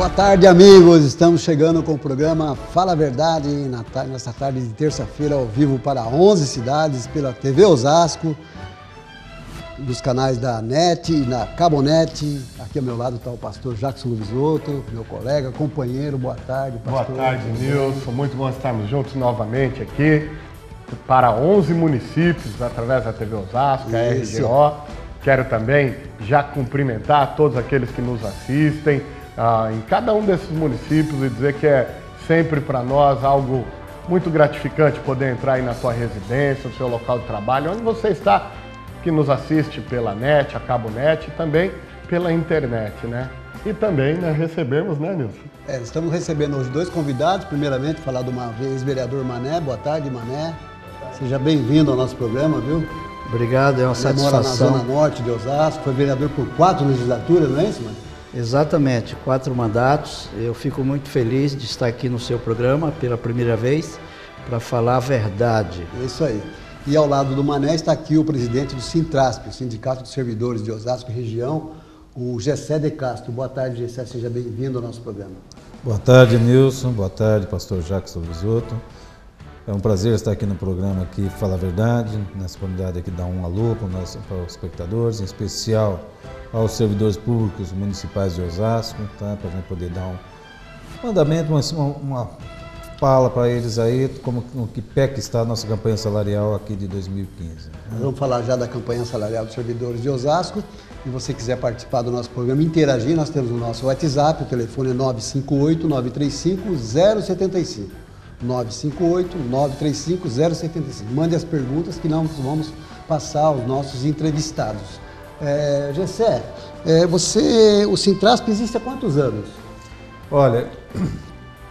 Boa tarde, amigos. Estamos chegando com o programa Fala a Verdade nesta tarde de terça-feira ao vivo para 11 cidades pela TV Osasco, dos canais da NET e na Cabonet. Aqui ao meu lado está o pastor Jackson Luvisotto, meu colega, companheiro. Boa tarde, pastor. Boa tarde, Nilson. Muito bom estarmos juntos novamente aqui para 11 municípios através da TV Osasco, a RGO. Quero também já cumprimentar todos aqueles que nos assistem em cada um desses municípios e dizer que é sempre para nós algo muito gratificante poder entrar aí na sua residência, no seu local de trabalho, onde você está, que nos assiste pela NET, a Cabonet e também pela internet, né? E também recebemos, né, Nilson? Estamos recebendo hoje dois convidados. Primeiramente, falar do ex-vereador Mané. Boa tarde, Mané. Seja bem-vindo ao nosso programa, viu? Obrigado, é uma satisfação. Mora na Zona Norte de Osasco, foi vereador por 4 legislaturas, não é isso, Mané? Exatamente, 4 mandatos. Eu fico muito feliz de estar aqui no seu programa pela primeira vez para falar a verdade. É isso aí. E ao lado do Mané está aqui o presidente do Sintrasp, o Sindicato dos Servidores de Osasco e Região, o Gessé de Castro. Boa tarde, Gessé, seja bem-vindo ao nosso programa. Boa tarde, Nilson. Boa tarde, pastor Jackson Luvisotto. É um prazer estar aqui no programa aqui Fala a Verdade, nessa comunidade aqui, dar um alô para os espectadores, em especial aos servidores públicos municipais de Osasco, tá? Para a gente poder dar um andamento, uma fala para eles aí, como no que pé que está a nossa campanha salarial aqui de 2015. Nós vamos falar já da campanha salarial dos servidores de Osasco. Se você quiser participar do nosso programa, interagir, nós temos o nosso WhatsApp, o telefone é 958-935-075. 958-935-075. Mande as perguntas que nós vamos passar aos nossos entrevistados. Gessé, o Sintrasp existe há quantos anos? Olha,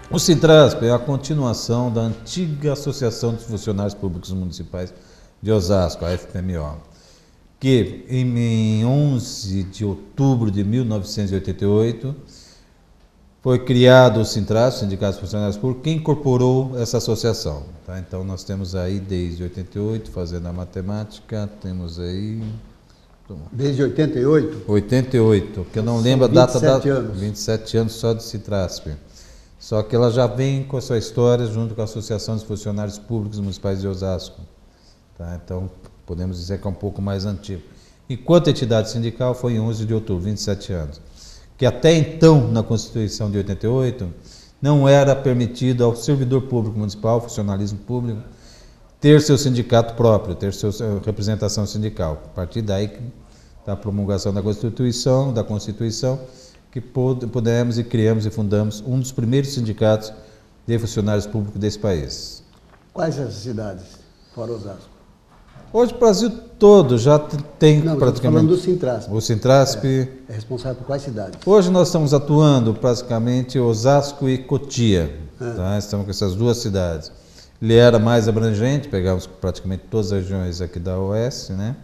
o Sintrasp é a continuação da antiga Associação dos Funcionários Públicos Municipais de Osasco, a FPMO, que em 11 de outubro de 1988 foi criado o Sintrasp, Sindicato dos Funcionários Públicos, que incorporou essa associação. Tá? Então nós temos aí desde 88, fazendo a matemática, temos aí... Desde 88? 88, que eu não lembro a data da... 27 anos. 27 anos só de Sintrasp. Só que ela já vem com a sua história junto com a Associação dos Funcionários Públicos Municipais de Osasco. Tá? Então podemos dizer que é um pouco mais antigo. Enquanto entidade sindical foi em 11 de outubro, 27 anos. Que até então, na Constituição de 88, não era permitido ao servidor público municipal, funcionalismo público, ter seu sindicato próprio, ter sua representação sindical. A partir daí, da promulgação da Constituição, que pudemos e criamos e fundamos um dos primeiros sindicatos de funcionários públicos desse país. Quais essas cidades, fora Osasco? Hoje o Brasil todo já tem praticamente... falando do Sintrasp. O Sintrasp... É responsável por quais cidades? Hoje nós estamos atuando praticamente Osasco e Cotia. Tá? Estamos com essas duas cidades. Ele era mais abrangente, pegamos praticamente todas as regiões aqui da Oeste, né?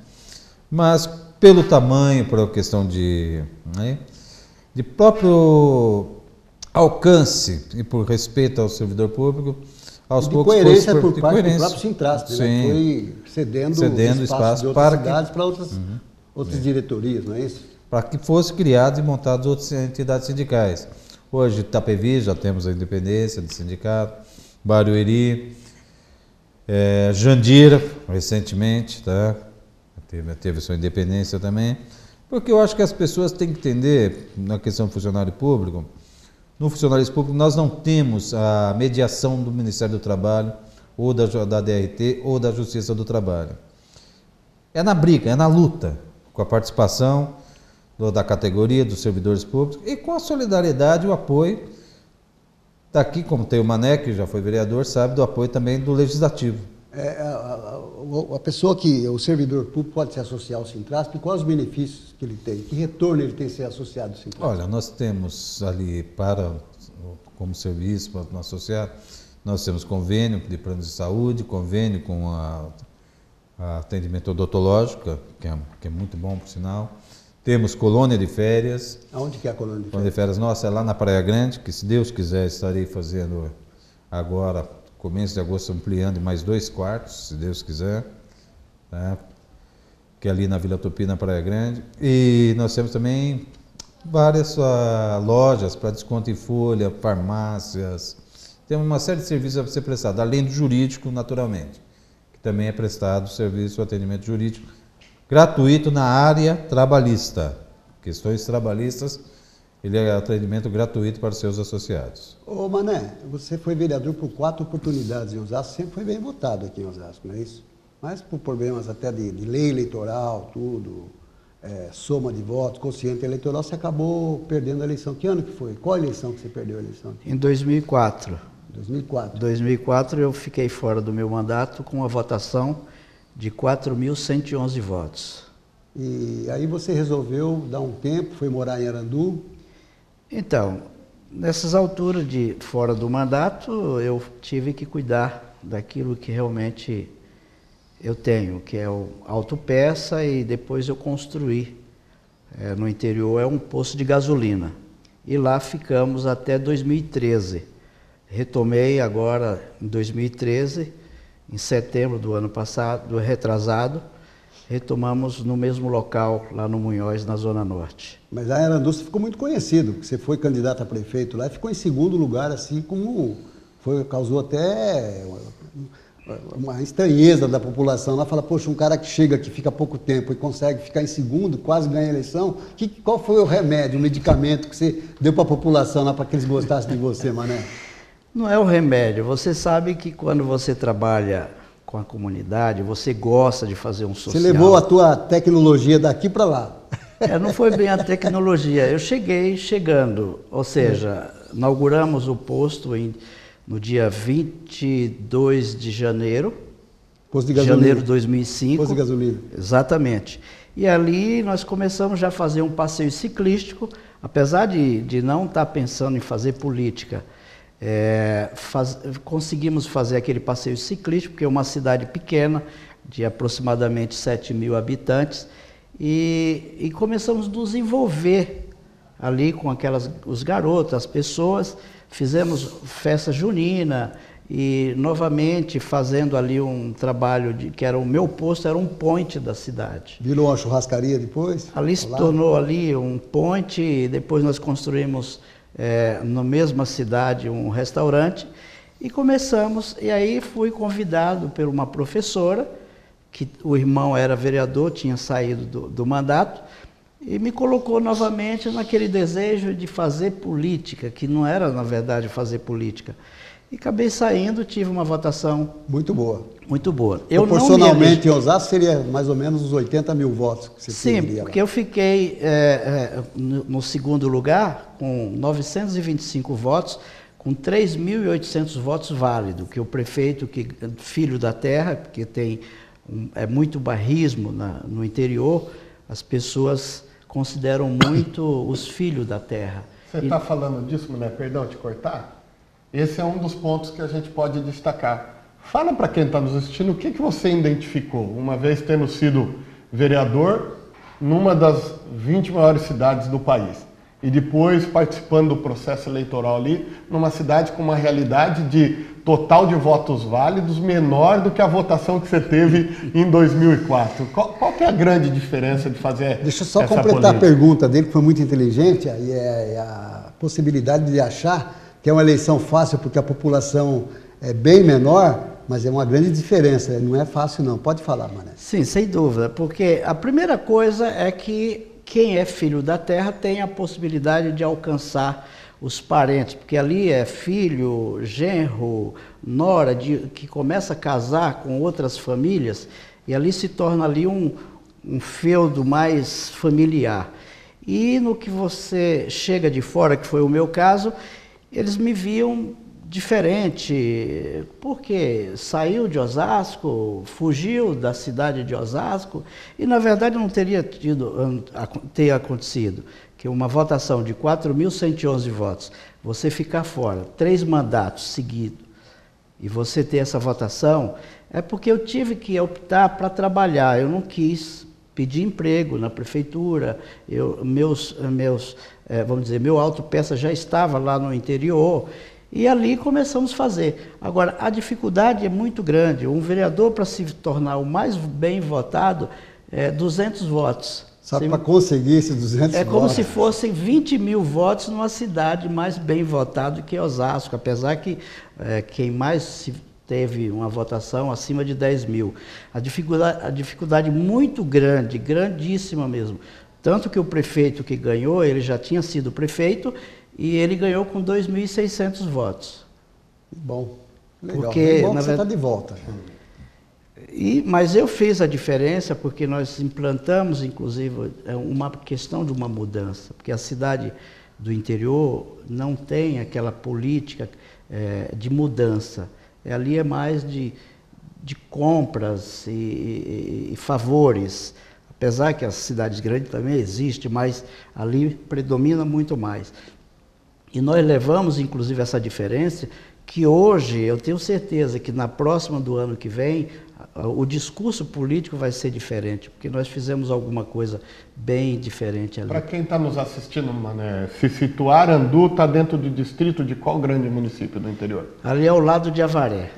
Mas pelo tamanho, por questão de próprio alcance e por respeito ao servidor público, aos poucos... Coerência por parte do próprio Sintrasp, né? Foi cedendo espaço de outras cidades para outras diretorias, não é isso? Para que fosse criado e montado outras entidades sindicais. Hoje, Itapevi, já temos a independência do sindicato, Barueri, Jandira, recentemente, tá? Teve sua independência também, porque eu acho que as pessoas têm que entender, na questão do funcionário público, no funcionalismo público nós não temos a mediação do Ministério do Trabalho, ou da DRT, ou da Justiça do Trabalho. É na briga, é na luta, com a participação da categoria, dos servidores públicos, e com a solidariedade e o apoio daqui, como tem o Mané, que já foi vereador, sabe do apoio também do Legislativo. A pessoa o servidor público pode se associar ao Sintrasp, quais os benefícios que ele tem? Que retorno ele tem se ser associado ao Sintrasp? Olha, nós temos ali como serviço para nos associar, nós temos convênio de plano de saúde, convênio com a atendimento odontológico, que é muito bom, por sinal. Temos colônia de férias. Aonde que é a colônia de férias? Colônia de férias nossa é lá na Praia Grande, que se Deus quiser estarei fazendo agora, começo de agosto, ampliando mais 2 quartos, se Deus quiser, tá? Que é ali na Vila Tupi, na Praia Grande. E nós temos também Várias lojas para desconto em folha, farmácias. Tem uma série de serviços a ser prestado, além do jurídico, naturalmente, que também é prestado serviço de atendimento jurídico gratuito na área trabalhista. Questões trabalhistas, ele é atendimento gratuito para os seus associados. Ô Mané, você foi vereador por 4 oportunidades em Osasco, sempre foi bem votado aqui em Osasco, não é isso? Mas por problemas até de lei eleitoral, tudo, soma de votos, quociente eleitoral, você acabou perdendo a eleição. Que ano que foi? Qual a eleição que você perdeu a eleição? Em 2004. 2004. Em 2004 eu fiquei fora do meu mandato com a votação de 4.111 votos. E aí você resolveu dar um tempo, foi morar em Arandu? Então, nessas alturas de fora do mandato, eu tive que cuidar daquilo que realmente eu tenho, que é o autopeça, e depois eu construí. No interior é um posto de gasolina. E lá ficamos até 2013. Retomei agora em 2013, em setembro do ano passado, do retrasado, retomamos no mesmo local, lá no Munhoz, na Zona Norte. Mas a Arandu você ficou muito conhecido, porque você foi candidato a prefeito lá e ficou em segundo lugar, assim como causou até uma estranheza da população. Lá fala, poxa, um cara que chega aqui, fica pouco tempo e consegue ficar em segundo, quase ganha a eleição, qual foi o remédio, o medicamento que você deu para a população lá para que eles gostassem de você, Mané? Não é o remédio, você sabe que quando você trabalha com a comunidade, você gosta de fazer um social. Você levou a tua tecnologia daqui para lá. Não foi bem a tecnologia, eu chegando, ou seja, inauguramos o posto no dia 22 de janeiro, posto de gasolina. Janeiro de 2005. Posto de gasolina. Exatamente. E ali nós começamos já a fazer um passeio ciclístico, apesar de não estar pensando em fazer política. Conseguimos fazer aquele passeio ciclístico, porque é uma cidade pequena, de aproximadamente 7.000 habitantes, e começamos a nos envolver ali com os garotos, as pessoas, fizemos festa junina, e novamente fazendo ali um trabalho que era o meu posto, era um point da cidade. Virou uma churrascaria depois? Ali se tornou ali um point, e depois nós construímos na mesma cidade um restaurante e começamos, e aí fui convidado por uma professora, que o irmão era vereador, tinha saído do mandato, e me colocou novamente naquele desejo de fazer política, que não era na verdade fazer política. E acabei saindo, tive uma votação muito boa. Muito boa. Proporcionalmente, em Osasco, seria mais ou menos os 80.000 votos que você teria. Sim, porque eu fiquei no segundo lugar com 925 votos, com 3.800 votos válidos, que o prefeito, filho da terra, porque tem muito barrismo no interior, as pessoas consideram muito os filhos da terra. Você está falando disso, Mané? Perdão te cortar? Esse é um dos pontos que a gente pode destacar. Fala para quem está nos assistindo o que você identificou, uma vez tendo sido vereador numa das 20 maiores cidades do país e depois participando do processo eleitoral ali, numa cidade com uma realidade de total de votos válidos menor do que a votação que você teve em 2004. Qual que é a grande diferença de fazer essa política? Deixa eu só completar a pergunta dele, que foi muito inteligente, e é a possibilidade de achar que é uma eleição fácil porque a população é bem menor, mas é uma grande diferença, não é fácil não. Pode falar, Mané. Sim, sem dúvida, porque a primeira coisa é que quem é filho da terra tem a possibilidade de alcançar os parentes, porque ali é filho, genro, nora, que começa a casar com outras famílias, e ali se torna ali um feudo mais familiar. E no que você chega de fora, que foi o meu caso, eles me viam diferente, porque saiu de Osasco, fugiu da cidade de Osasco, e na verdade não teria ter acontecido que uma votação de 4.111 votos, você ficar fora 3 mandatos seguidos, e você ter essa votação, é porque eu tive que optar para trabalhar, eu não quis pedir emprego na prefeitura, vamos dizer, meu autopeça já estava lá no interior, e ali começamos a fazer. Agora, a dificuldade é muito grande. Um vereador, para se tornar o mais bem votado, 200 votos. Só para conseguir esses 200 votos. É como se fossem 20 mil votos numa cidade mais bem votada que Osasco, apesar que quem mais teve uma votação acima de 10 mil. A dificuldade muito grande, grandíssima mesmo. Tanto que o prefeito que ganhou, ele já tinha sido prefeito e ele ganhou com 2.600 votos. Bom, legal. Porque, bom que você está de volta. Mas eu fiz a diferença porque nós implantamos, inclusive, uma questão de uma mudança, porque a cidade do interior não tem aquela política de mudança. Ali é mais de compras e favores, apesar que as cidades grandes também existem, mas ali predomina muito mais. E nós levamos, inclusive, essa diferença, que hoje eu tenho certeza que na próxima do ano que vem, o discurso político vai ser diferente, porque nós fizemos alguma coisa bem diferente ali. Para quem está nos assistindo, Mané, se situar, Arandu está dentro do distrito de qual grande município do interior? Ali é ao lado de Avaré.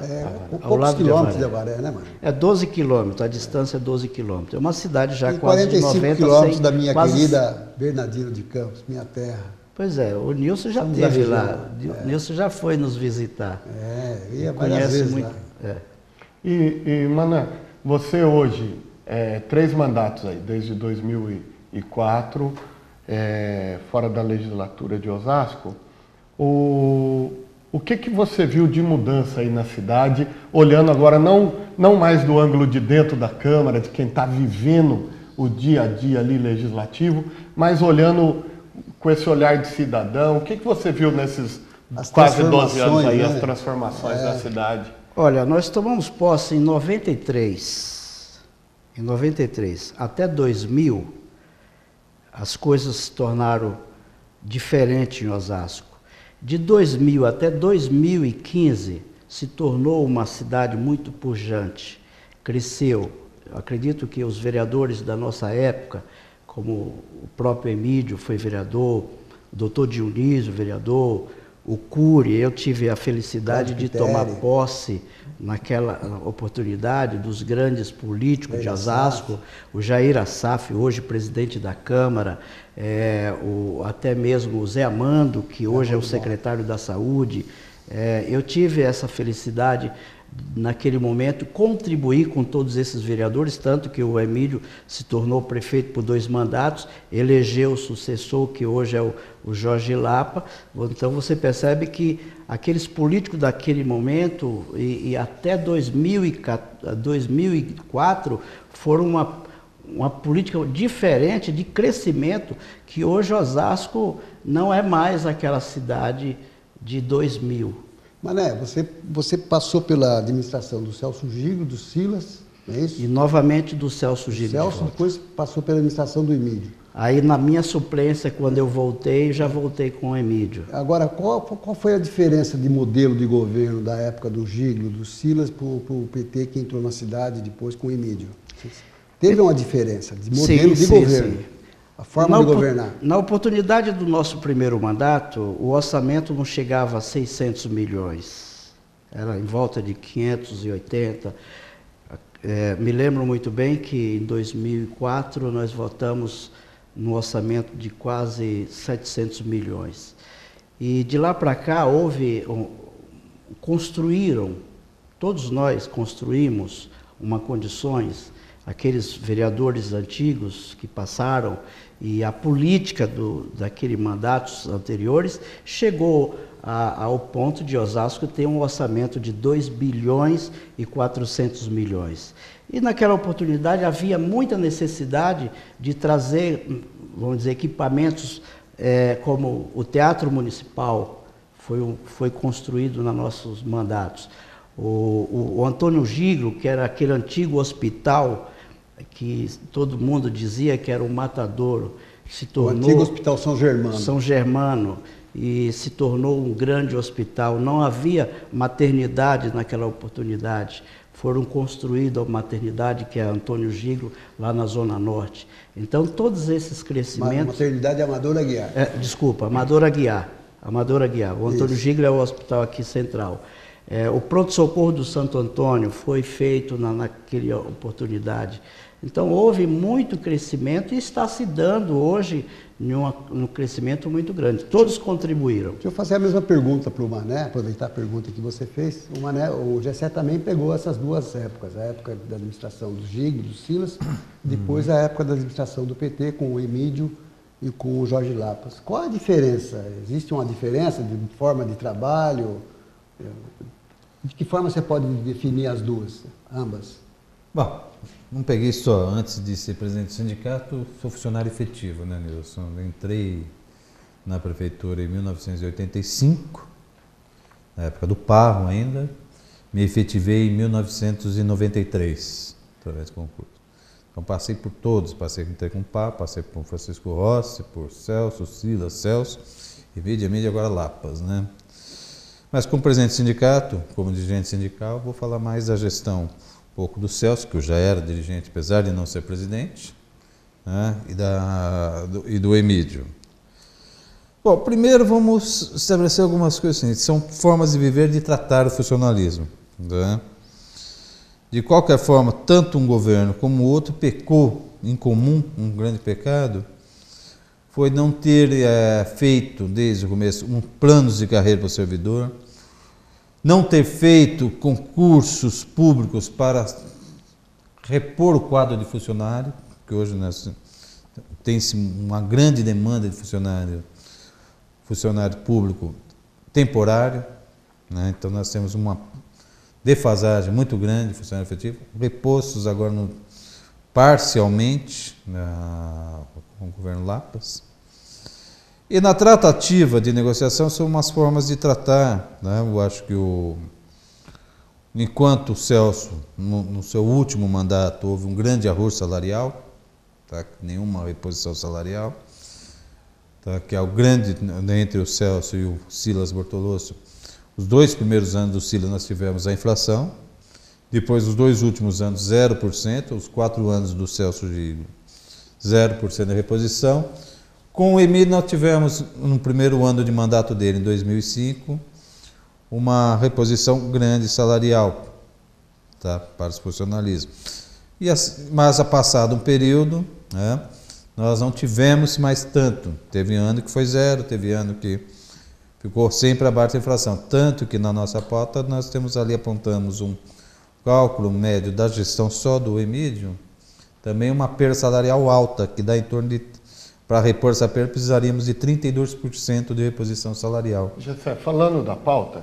Poucos quilômetros de Avaré, né, mano? É 12 quilômetros, a distância é 12 quilômetros. É uma cidade já e quase de 90, quilômetros da minha querida Bernardino de Campos, minha terra. Pois é, o Nilson já esteve lá, o Nilson já foi nos visitar. Ia várias vezes muito, lá. E Mané, você hoje, 3 mandatos aí, desde 2004, fora da legislatura de Osasco, o que você viu de mudança aí na cidade, olhando agora não mais do ângulo de dentro da Câmara, de quem está vivendo o dia a dia ali legislativo, mas olhando com esse olhar de cidadão, o que você viu nesses quase 12 anos aí, as transformações da cidade? Olha, nós tomamos posse em 93. Em 93 até 2000, as coisas se tornaram diferentes em Osasco. De 2000 até 2015, se tornou uma cidade muito pujante. Cresceu. Eu acredito que os vereadores da nossa época, como o próprio Emídio foi vereador, o doutor Dionísio, vereador, o Cury, eu tive a felicidade de tomar posse naquela oportunidade dos grandes políticos de Osasco, o Jair Assaf, hoje presidente da Câmara, até mesmo o Zé Amando, que hoje é o secretário da Saúde. Eu tive essa felicidade naquele momento, contribuir com todos esses vereadores, tanto que o Emílio se tornou prefeito por 2 mandatos, elegeu o sucessor, que hoje é o Jorge Lapa. Então você percebe que aqueles políticos daquele momento e até 2004 foram uma política diferente de crescimento, que hoje Osasco não é mais aquela cidade de 2000. Mané, você passou pela administração do Celso Giglio, do Silas, não é isso? E novamente do Celso Giglio. Celso depois passou pela administração do Emídio. Aí na minha suplência, quando eu voltei, já voltei com o Emídio. Agora, qual foi a diferença de modelo de governo da época do Giglio, do Silas, para o PT que entrou na cidade depois com o Emídio? Teve uma diferença de modelo de governo? Sim. A forma de governar. Na oportunidade do nosso primeiro mandato, o orçamento não chegava a 600 milhões. Era em volta de 580. Me lembro muito bem que em 2004 nós votamos no orçamento de quase 700 milhões. E de lá para cá todos nós construímos condições, aqueles vereadores antigos que passaram, e a política daqueles mandatos anteriores chegou ao ponto de Osasco ter um orçamento de 2 bilhões e 400 milhões. E naquela oportunidade havia muita necessidade de trazer, vamos dizer, equipamentos como o Teatro Municipal foi construído nos nossos mandatos. O Antônio Giglio, que era aquele antigo hospital que todo mundo dizia que era um matadouro, se tornou... O antigo Hospital São Germano. São Germano, e se tornou um grande hospital. Não havia maternidade naquela oportunidade. Foram construídas a maternidade, que é Antônio Giglio, lá na Zona Norte. Então, todos esses crescimentos... Maternidade Amador Aguiar. Desculpa, Amador Aguiar. O Antônio Giglio é o hospital aqui central. O pronto-socorro do Santo Antônio foi feito naquela oportunidade. Então houve muito crescimento e está se dando hoje num crescimento muito grande. Todos contribuíram. Deixa eu fazer a mesma pergunta para o Mané, aproveitar a pergunta que você fez. O Gessé também pegou essas duas épocas, a época da administração do Gig, do Silas, depois a época da administração do PT com o Emídio e com o Jorge Lapas. Qual a diferença? Existe uma diferença de forma de trabalho? De que forma você pode definir as duas, ambas? Bom, não peguei só, antes de ser presidente do sindicato, sou funcionário efetivo, né, Nilson? Eu entrei na prefeitura em 1985, na época do Parro ainda, me efetivei em 1993, através do concurso. Então passei por todos, entrei com o Parro, passei por Francisco Rossi, por Celso, Silas, Celso, Emídio, agora Lapas, né? Mas como presidente do sindicato, como dirigente sindical, vou falar mais da gestão um pouco do Celso, que eu já era dirigente, apesar de não ser presidente, né, e do Emídio. Bom, primeiro vamos estabelecer algumas coisas assim, são formas de viver, de tratar o funcionalismo. Né? De qualquer forma, tanto um governo como o outro pecou em comum, um grande pecado, foi não ter feito, desde o começo, planos de carreira para o servidor, não ter feito concursos públicos para repor o quadro de funcionário, que hoje tem-se uma grande demanda de funcionário público temporário, né? Então nós temos uma defasagem muito grande de funcionário efetivo, repostos agora parcialmente com o governo Lapas. E na tratativa de negociação são umas formas de tratar, né? Eu acho que enquanto o Celso, no seu último mandato, houve um grande arroz salarial, tá? Nenhuma reposição salarial, tá? Que é o grande, entre o Celso e o Silas Bortoloso. Os 2 primeiros anos do Silas nós tivemos a inflação, depois os 2 últimos anos 0%, os 4 anos do Celso de 0% de reposição. Com o Emílio nós tivemos, no primeiro ano de mandato dele, em 2005, uma reposição grande salarial, tá, para os funcionalismos. Mas, passado um período, né, nós não tivemos mais tanto. Teve ano que foi 0, teve ano que ficou sempre abaixo da inflação. Tanto que na nossa pauta nós temos ali, apontamos um cálculo médio da gestão só do Emílio, também uma perda salarial alta, que dá em torno de, para repor essa perda, precisaríamos de 32% de reposição salarial. Gessé, falando da pauta,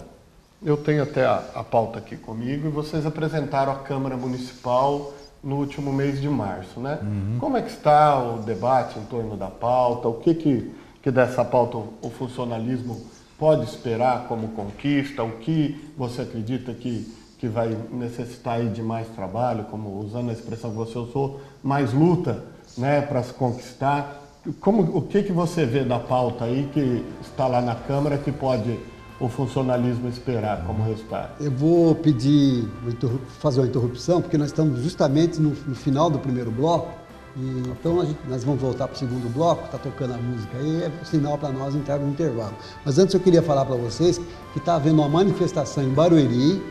eu tenho até a pauta aqui comigo e vocês apresentaram à Câmara Municipal no último mês de março, né? Uhum. Como é que está o debate em torno da pauta? O que dessa pauta o funcionalismo pode esperar como conquista? O que você acredita que vai necessitar aí de mais trabalho, como usando a expressão que você usou, mais luta, né, para se conquistar? O que você vê da pauta aí que está lá na Câmara que pode o funcionalismo esperar como resultado? Eu vou fazer uma interrupção, porque nós estamos justamente no final do primeiro bloco, e então nós vamos voltar para o segundo bloco, está tocando a música aí, é sinal para nós entrarmos no intervalo. Mas antes eu queria falar para vocês que está havendo uma manifestação em Barueri,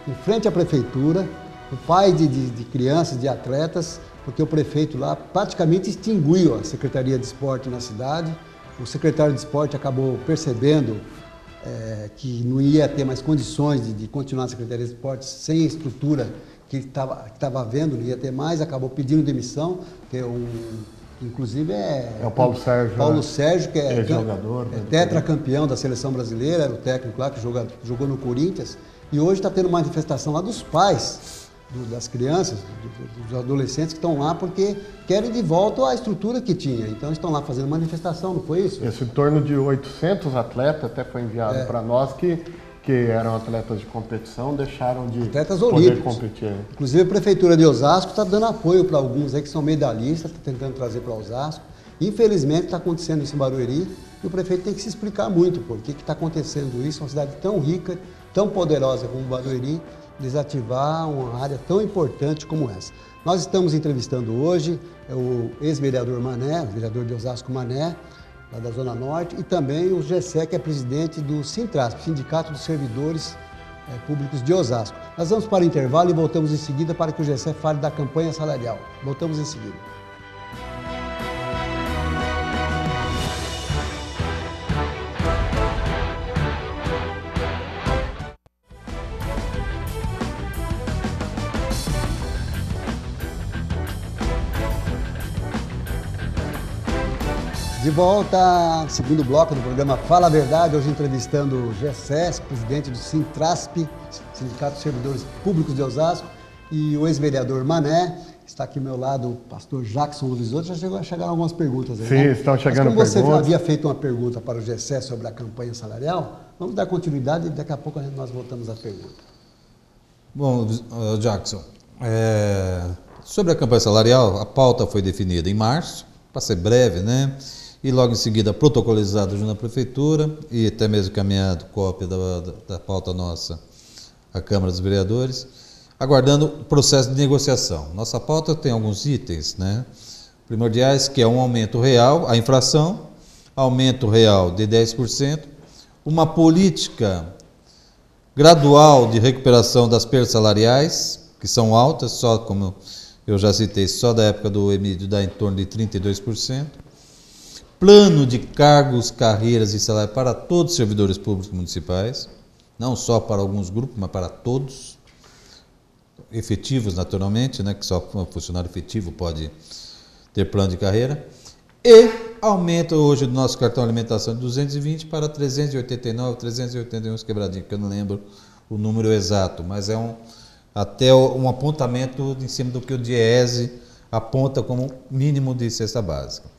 em frente à prefeitura, o pai de crianças, de atletas, porque o prefeito lá praticamente extinguiu a Secretaria de Esporte na cidade. O secretário de Esporte acabou percebendo que não ia ter mais condições de continuar a Secretaria de Esporte sem a estrutura que estava havendo, não ia ter mais, acabou pedindo demissão, que inclusive é o Paulo Sérgio. Paulo Sérgio, que é jogador, tetracampeão da seleção brasileira, era o técnico lá que jogou no Corinthians, e hoje está tendo manifestação lá dos pais das crianças, dos adolescentes que estão lá porque querem de volta a estrutura que tinha. Então estão lá fazendo manifestação, não foi isso? Esse em torno de 800 atletas, até foi enviado para nós, que eram atletas de competição, deixaram de atletas poder olímpicos. Competir. Inclusive a Prefeitura de Osasco está dando apoio para alguns aí que são medalhistas, está tentando trazer para Osasco. Infelizmente está acontecendo isso em Barueri e o prefeito tem que se explicar muito por que está acontecendo isso, uma cidade tão rica, tão poderosa como Barueri, desativar uma área tão importante como essa. Nós estamos entrevistando hoje o ex-vereador Mané, o vereador de Osasco Mané, lá da Zona Norte, e também o Gessé, que é presidente do Sintrasp, Sindicato dos Servidores Públicos de Osasco. Nós vamos para o intervalo e voltamos em seguida para que o Gessé fale da campanha salarial. Voltamos em seguida. De volta, segundo bloco do programa Fala a Verdade, hoje entrevistando o Gessé, presidente do Sintrasp, Sindicato dos Servidores Públicos de Osasco, e o ex-vereador Mané. Está aqui ao meu lado o pastor Jackson Luvisoto. Já chegaram algumas perguntas aí, Sim, né? estão chegando perguntas. Como você havia feito uma pergunta para o Gessé sobre a campanha salarial, vamos dar continuidade e daqui a pouco nós voltamos à pergunta. Bom, Jackson, sobre a campanha salarial, a pauta foi definida em março, para ser breve, né? E logo em seguida protocolizado junto à Prefeitura e até mesmo caminhado cópia da pauta nossa à Câmara dos Vereadores, aguardando o processo de negociação. Nossa pauta tem alguns itens, né, primordiais, que é um aumento real, a inflação, aumento real de 10%, uma política gradual de recuperação das perdas salariais, que são altas, só como eu já citei, só da época do Emílio dá em torno de 32%, plano de cargos, carreiras e salário para todos os servidores públicos municipais, não só para alguns grupos, mas para todos, efetivos naturalmente, né, que só um funcionário efetivo pode ter plano de carreira, e aumenta hoje do nosso cartão alimentação de 220 para 389, 381 quebradinho, que eu não lembro o número exato, mas é até um apontamento em cima do que o DIEESE aponta como mínimo de cesta básica.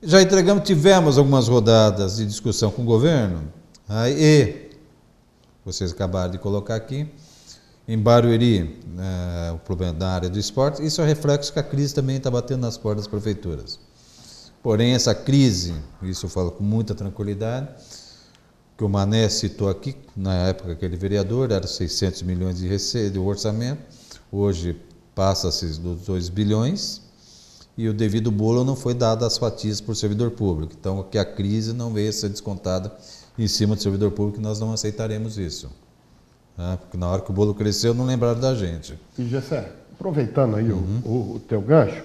Já tivemos algumas rodadas de discussão com o governo, e vocês acabaram de colocar aqui, em Barueri, o problema da área do esporte, isso é reflexo que a crise também está batendo nas portas das prefeituras. Porém, essa crise, isso eu falo com muita tranquilidade, que o Mané citou aqui, na época que ele vereador, era 600 milhões de receita, de orçamento, hoje passa-se dos 2 bilhões, e o devido bolo não foi dado às fatias por servidor público. Então, que a crise não veio a ser descontada em cima do servidor público, nós não aceitaremos isso. Porque na hora que o bolo cresceu, não lembraram da gente. E Gessé, aproveitando aí o teu gancho,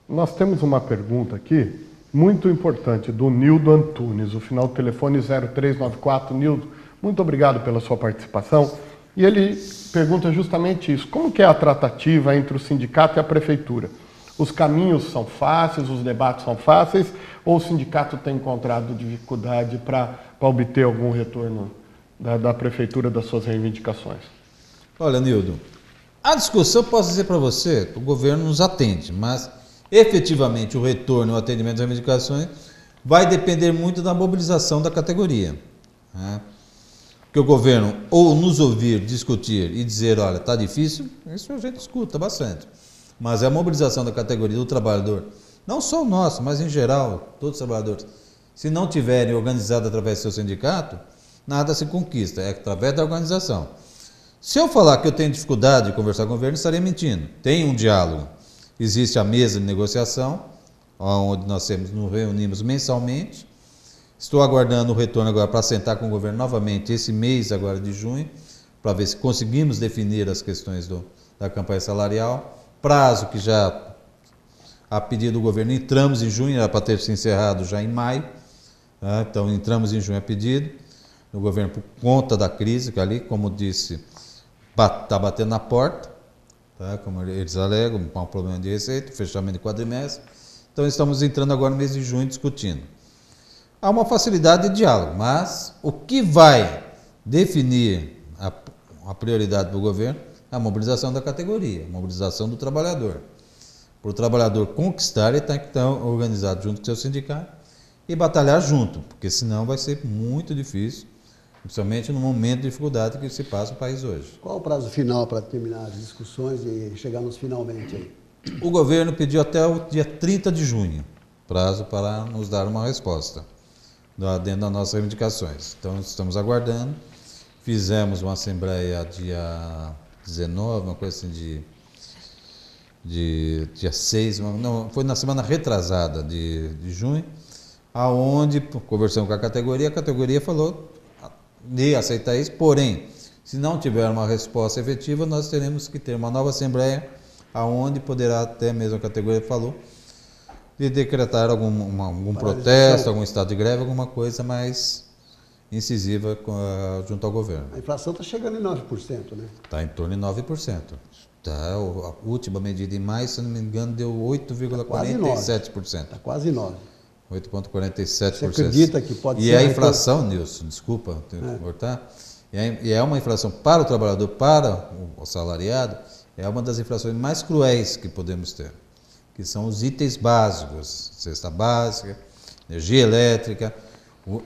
nós temos uma pergunta aqui, muito importante, do Nildo Antunes, o final do telefone 0394. Nildo, muito obrigado pela sua participação. E ele pergunta justamente isso, como que é a tratativa entre o sindicato e a prefeitura? Os caminhos são fáceis, os debates são fáceis, ou o sindicato tem encontrado dificuldade para obter algum retorno da prefeitura das suas reivindicações? Olha, Nildo, a discussão, posso dizer para você, o governo nos atende, mas efetivamente o retorno, o atendimento das reivindicações vai depender muito da mobilização da categoria. Porque o governo, ou nos ouvir, discutir e dizer, olha, está difícil, isso a gente escuta bastante. Mas é a mobilização da categoria do trabalhador, não só o nosso, mas em geral, todos os trabalhadores, se não tiverem organizado através do seu sindicato, nada se conquista, é através da organização. Se eu falar que eu tenho dificuldade de conversar com o governo, estarei mentindo. Tem um diálogo, existe a mesa de negociação, onde nós nos reunimos mensalmente. Estou aguardando o retorno agora para sentar com o governo novamente esse mês agora de junho, para ver se conseguimos definir as questões da campanha salarial. Prazo que já, a pedido do governo, entramos em junho, era para ter se encerrado já em maio, então entramos em junho a pedido do governo por conta da crise, que ali, como disse, está batendo na porta, como eles alegam, um problema de receita, fechamento de quadrimestre, então estamos entrando agora no mês de junho discutindo. Há uma facilidade de diálogo, mas o que vai definir a prioridade do governo é a mobilização da categoria, a mobilização do trabalhador. Para o trabalhador conquistar, ele tem que estar organizado junto com o seu sindicato e batalhar junto, porque senão vai ser muito difícil, principalmente no momento de dificuldade que se passa no país hoje. Qual o prazo final para terminar as discussões e chegarmos finalmente aí? O governo pediu até o dia 30 de junho, prazo para nos dar uma resposta dentro das nossas reivindicações. Então, estamos aguardando. Fizemos uma assembleia dia 19, uma coisa assim de dia 6, não, foi na semana retrasada de junho, aonde, conversando com a categoria falou de aceitar isso, porém, se não tiver uma resposta efetiva, nós teremos que ter uma nova assembleia, aonde poderá, até mesmo a categoria falou, de decretar algum protesto, algum estado de greve, alguma coisa mais incisiva junto ao governo. A inflação está chegando em 9%, né? Está em torno de 9%. Tá, a última medida em maio, se não me engano, deu 8,47%. Está quase 9%. 8,47%. Você acredita que pode ser... E a inflação, Nilson, desculpa cortar, e é uma inflação para o trabalhador, para o assalariado, é uma das inflações mais cruéis que podemos ter, que são os itens básicos, cesta básica, energia elétrica, o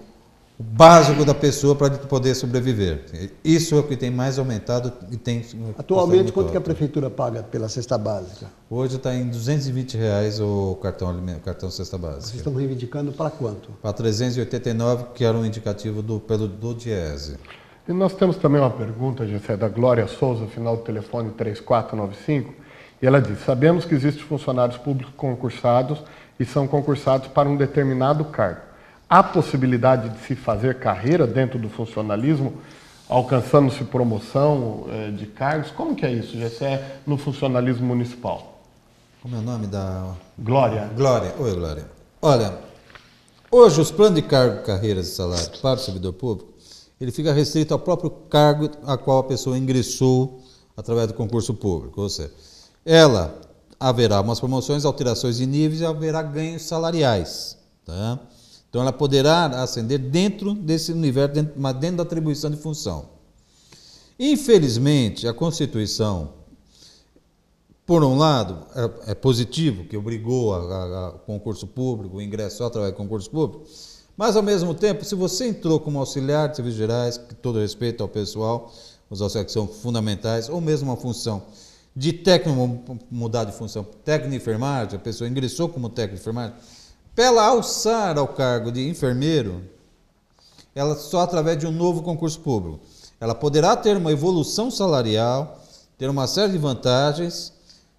básico da pessoa para poder sobreviver. Isso é o que tem mais aumentado e tem... Atualmente, quanto que a prefeitura paga pela cesta básica? Hoje está em R$ 220 o cartão cesta básica. Vocês estão reivindicando para quanto? Para 389, que era um indicativo do Diese. E nós temos também uma pergunta, Gessé, da Glória Souza, final do telefone 3495, e ela diz: sabemos que existem funcionários públicos concursados e são concursados para um determinado cargo. Há possibilidade de se fazer carreira dentro do funcionalismo, alcançando-se promoção de cargos? Como que é isso, Gessé, no funcionalismo municipal? Como é o nome da... Glória. Glória. Oi, Glória. Olha, hoje os planos de cargo, carreiras e salário para o servidor público, ele fica restrito ao próprio cargo a qual a pessoa ingressou através do concurso público. Ou seja, ela haverá umas promoções, alterações de níveis e haverá ganhos salariais. Tá? Então, ela poderá ascender dentro desse universo, dentro da atribuição de função. Infelizmente, a Constituição, por um lado, é positivo, que obrigou o concurso público, o ingresso só através do concurso público, mas, ao mesmo tempo, se você entrou como auxiliar de serviços gerais, com todo respeito ao pessoal, os auxiliares que são fundamentais, ou mesmo uma função de técnico, mudar de função, técnico de enfermagem, a pessoa ingressou como técnico de enfermagem, para ela alçar ao cargo de enfermeiro, ela só através de um novo concurso público. Ela poderá ter uma evolução salarial, ter uma série de vantagens,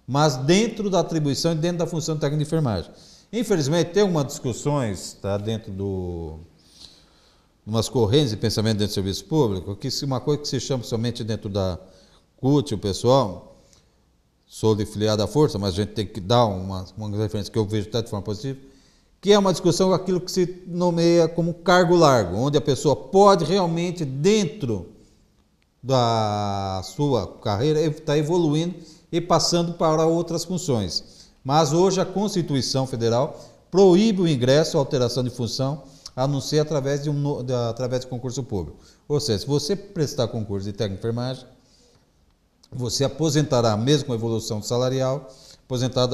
mas dentro da atribuição e dentro da função técnica de enfermagem. Infelizmente, tem algumas discussões, tá, dentro umas correntes de pensamento dentro do serviço público, que uma coisa que se chama somente dentro da CUT, o pessoal, sou de filiado à força, mas a gente tem que dar uma referência que eu vejo até de forma positiva, que é uma discussão com aquilo que se nomeia como cargo largo, onde a pessoa pode realmente, dentro da sua carreira, estar evoluindo e passando para outras funções. Mas hoje a Constituição Federal proíbe o ingresso, a alteração de função, a não ser através de concurso público. Ou seja, se você prestar concurso de técnico de enfermagem, você aposentará, mesmo com evolução salarial,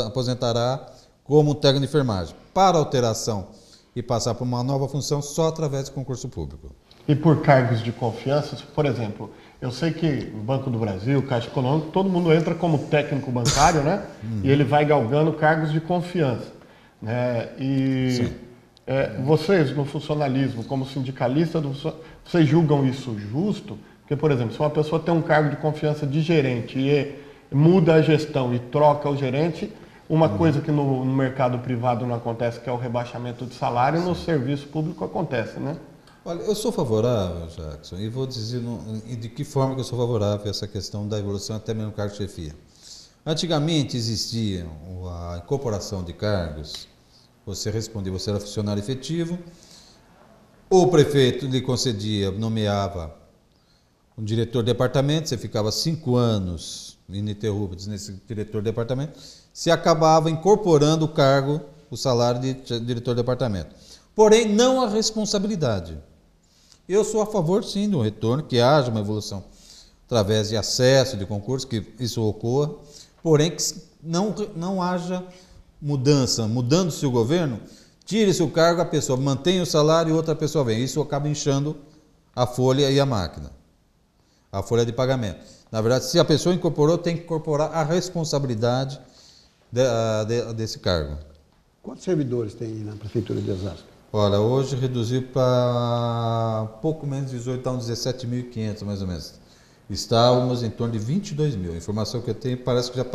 aposentará como técnico de enfermagem. Para alteração e passar para uma nova função, só através de concurso público. E por cargos de confiança, por exemplo, eu sei que no Banco do Brasil, Caixa Econômica, todo mundo entra como técnico bancário, né? E ele vai galgando cargos de confiança, né? E vocês, no funcionalismo, como sindicalista, vocês julgam isso justo? Porque, por exemplo, se uma pessoa tem um cargo de confiança de gerente e muda a gestão e troca o gerente, uma coisa que no mercado privado não acontece, que é o rebaixamento de salário, no serviço público acontece, né? Olha, eu sou favorável, Jackson, e vou dizer de que forma que eu sou favorável a essa questão da evolução até mesmo no cargo de chefia. Antigamente existia a incorporação de cargos, você respondia, você era funcionário efetivo, o prefeito lhe concedia, nomeava um diretor de departamento, você ficava 5 anos ininterruptos nesse diretor de departamento, se acabava incorporando o cargo, o salário de diretor de departamento. Porém, não a responsabilidade. Eu sou a favor, sim, do retorno, que haja uma evolução através de acesso, de concurso, que isso ocorra, porém que não haja mudança. Mudando-se o governo, tire-se o cargo, a pessoa mantém o salário e outra pessoa vem. Isso acaba inchando a folha e a máquina, a folha de pagamento. Na verdade, se a pessoa incorporou, tem que incorporar a responsabilidade desse cargo. Quantos servidores tem na Prefeitura de Osasco? Olha, hoje reduziu para pouco menos de 18, está uns 17.500 mais ou menos. Estávamos em torno de 22 mil. A informação que eu tenho parece que já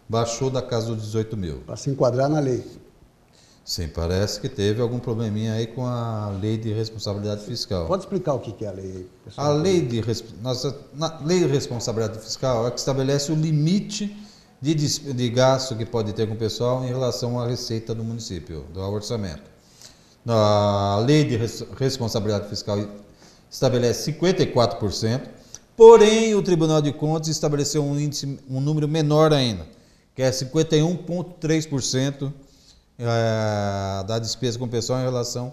baixou da casa dos 18 mil. Para se enquadrar na lei. Sim, parece que teve algum probleminha aí com a lei de responsabilidade fiscal. Pode explicar o que é a lei, pessoal? A lei de responsabilidade fiscal é que estabelece o limite de gasto que pode ter com o pessoal em relação à receita do município, ao orçamento. A lei de responsabilidade fiscal estabelece 54%, porém o Tribunal de Contas estabeleceu um número menor ainda, que é 51,3% da despesa com o pessoal em relação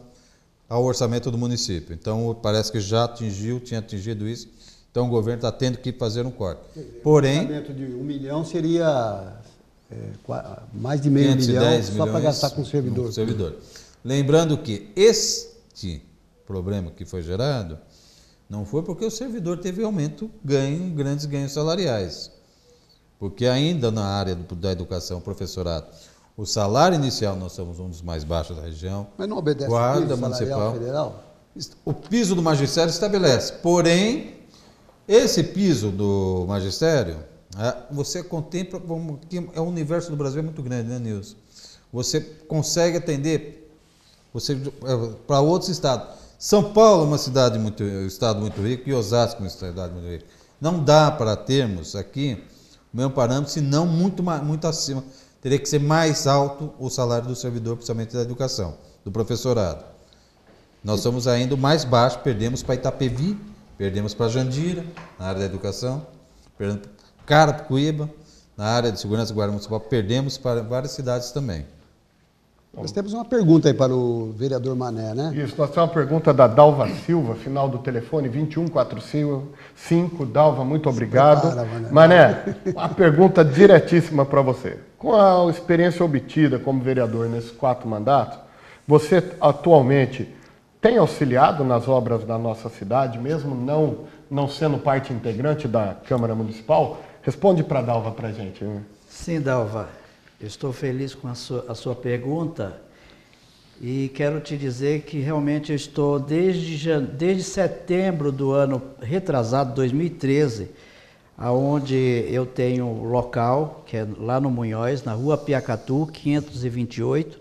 ao orçamento do município. Então parece que tinha atingido isso. Então o governo está tendo que fazer um corte. Porém, o orçamento de 1 milhão seria mais de meio milhão só para gastar com o servidor. Lembrando que este problema que foi gerado não foi porque o servidor teve grandes ganhos salariais. Porque ainda na área da educação, professorado, o salário inicial nós somos um dos mais baixos da região. Mas não obedece Guarda ao piso municipal federal? O piso do magistério estabelece, porém, esse piso do magistério, você contempla, que o universo do Brasil é muito grande, né, Nilson? Você consegue atender para outros estados. São Paulo é um estado muito rico e Osasco é uma cidade muito rica. Não dá para termos aqui o mesmo parâmetro, senão muito acima. Teria que ser mais alto o salário do servidor, principalmente da educação, do professorado. Nós somos ainda o mais baixo, perdemos para Itapevi, perdemos para Jandira, na área da educação, perdemos para Carapicuíba, na área de segurança e guarda municipal, perdemos para várias cidades também. Nós temos uma pergunta aí para o vereador Mané, né? Isso, nós temos uma pergunta da Dalva Silva, final do telefone 2145. Dalva, muito obrigado. Prepara, Mané, uma pergunta diretíssima para você. Com a experiência obtida como vereador nesses 4 mandatos, você atualmente tem auxiliado nas obras da nossa cidade, mesmo não sendo parte integrante da Câmara Municipal? Responde para a Dalva para a gente. Sim, Dalva, eu estou feliz com a sua pergunta e quero te dizer que realmente eu estou desde setembro do ano retrasado, 2013, aonde eu tenho um local, que é lá no Munhoz, na Rua Piacatu, 528,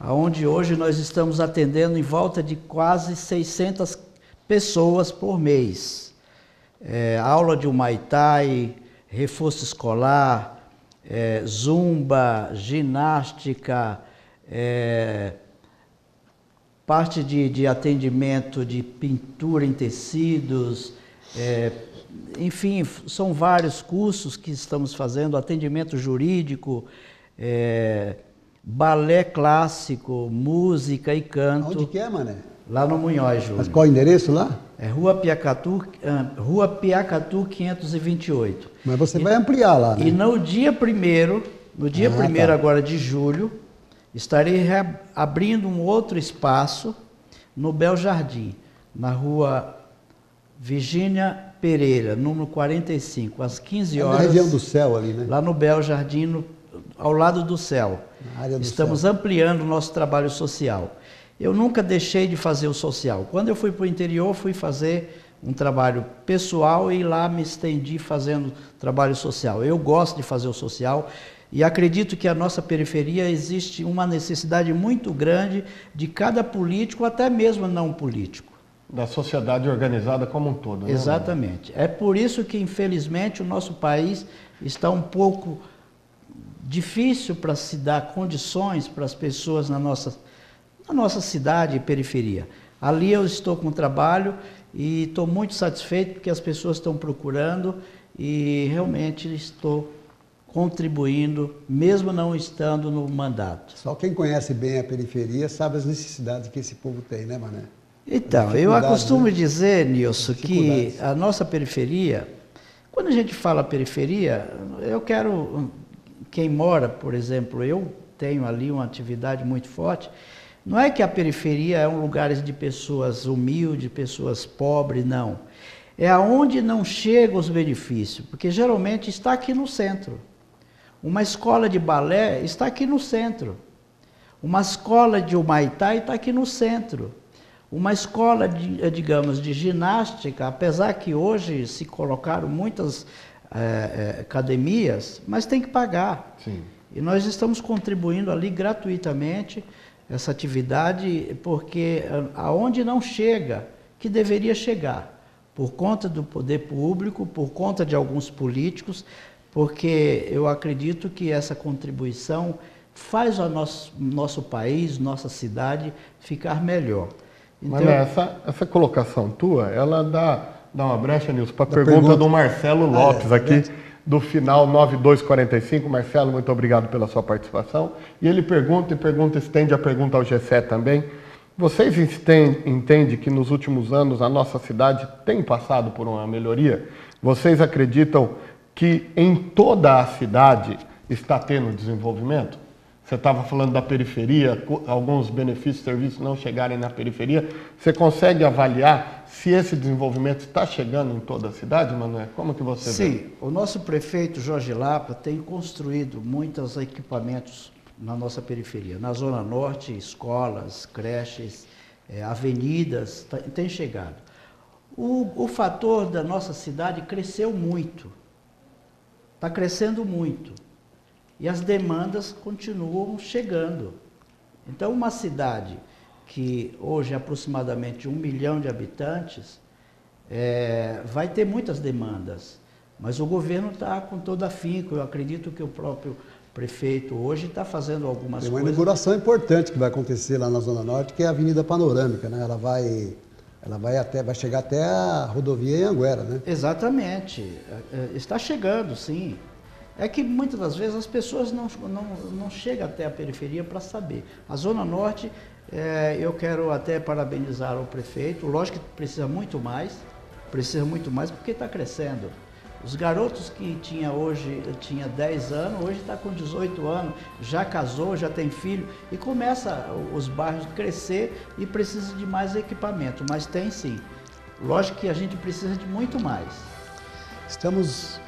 onde hoje nós estamos atendendo em volta de quase 600 pessoas por mês. Aula de Muay Thai, reforço escolar, zumba, ginástica, parte de atendimento de pintura em tecidos, enfim, são vários cursos que estamos fazendo, atendimento jurídico, balé clássico, música e canto. Onde que é, Mané? Lá no Munhoz, Júlio. Mas qual é o endereço lá? É Rua Piacatu 528. Mas você vai ampliar lá, né? E no dia 1º, tá. agora de julho, estarei abrindo um outro espaço no Bel Jardim, na Rua Virgínia Pereira, número 45, às 15 horas. Na região do Céu ali, né? Lá no Bel Jardim, ao lado do Céu. Na área do Estamos Céu. ampliando o nosso trabalho social. Eu nunca deixei de fazer o social. Quando eu fui para o interior, fui fazer um trabalho pessoal e lá me estendi fazendo trabalho social. Eu gosto de fazer o social e acredito que a nossa periferia existe uma necessidade muito grande de cada político, até mesmo não político. Da sociedade organizada como um todo. Né? Exatamente. É por isso que, infelizmente, o nosso país está um pouco difícil para se dar condições para as pessoas na nossa cidade e periferia. Ali eu estou com trabalho e estou muito satisfeito porque as pessoas estão procurando e realmente estou contribuindo, mesmo não estando no mandato. Só quem conhece bem a periferia sabe as necessidades que esse povo tem, né, Mané? Então, eu acostumo né? dizer, Nilson, que a nossa periferia, quando a gente fala periferia, eu quero, quem mora, por exemplo, eu tenho ali uma atividade muito forte. Não é que a periferia é um lugar de pessoas humildes, pessoas pobres, não. É aonde não chegam os benefícios, porque geralmente está aqui no centro. Uma escola de balé está aqui no centro. Uma escola de Muay Thai está aqui no centro. Uma escola, digamos, de ginástica, apesar que hoje se colocaram muitas academias, mas tem que pagar. Sim. E nós estamos contribuindo ali gratuitamente. essa atividade, porque aonde não chega, que deveria chegar, por conta do poder público, por conta de alguns políticos, porque eu acredito que essa contribuição faz o nosso país, nossa cidade ficar melhor. Então, Mas essa colocação tua, ela dá uma brecha, Nilson, para a pergunta do Marcelo Lopes aqui, do final 9245. Marcelo, muito obrigado pela sua participação. E ele estende a pergunta ao Gessé também. Vocês entendem que nos últimos anos a nossa cidade tem passado por uma melhoria? Vocês acreditam que em toda a cidade está tendo desenvolvimento? Você estava falando da periferia, alguns benefícios e serviços não chegarem na periferia. Você consegue avaliar se esse desenvolvimento está chegando em toda a cidade, Manuel? Como que você vê? Sim, o nosso prefeito Jorge Lapa tem construído muitos equipamentos na nossa periferia. Na Zona Norte, escolas, creches, avenidas, tem chegado. O fator da nossa cidade cresceu muito, está crescendo muito. E as demandas continuam chegando. Então, uma cidade que hoje é aproximadamente 1 milhão de habitantes, vai ter muitas demandas. Mas o governo está com todo afinco. Eu acredito que o próprio prefeito hoje está fazendo algumas coisas. Tem uma inauguração importante que vai acontecer lá na Zona Norte, que é a Avenida Panorâmica, né? Ela vai chegar até a rodovia Anhanguera, né? Exatamente. Está chegando, sim. É que muitas das vezes as pessoas não chegam até a periferia para saber. A Zona Norte, eu quero até parabenizar o prefeito, lógico que precisa muito mais porque está crescendo. Os garotos que tinha 10 anos, hoje está com 18 anos, já casou, já tem filho, e começa os bairros a crescer e precisa de mais equipamento, mas tem sim. Lógico que a gente precisa de muito mais. Estamos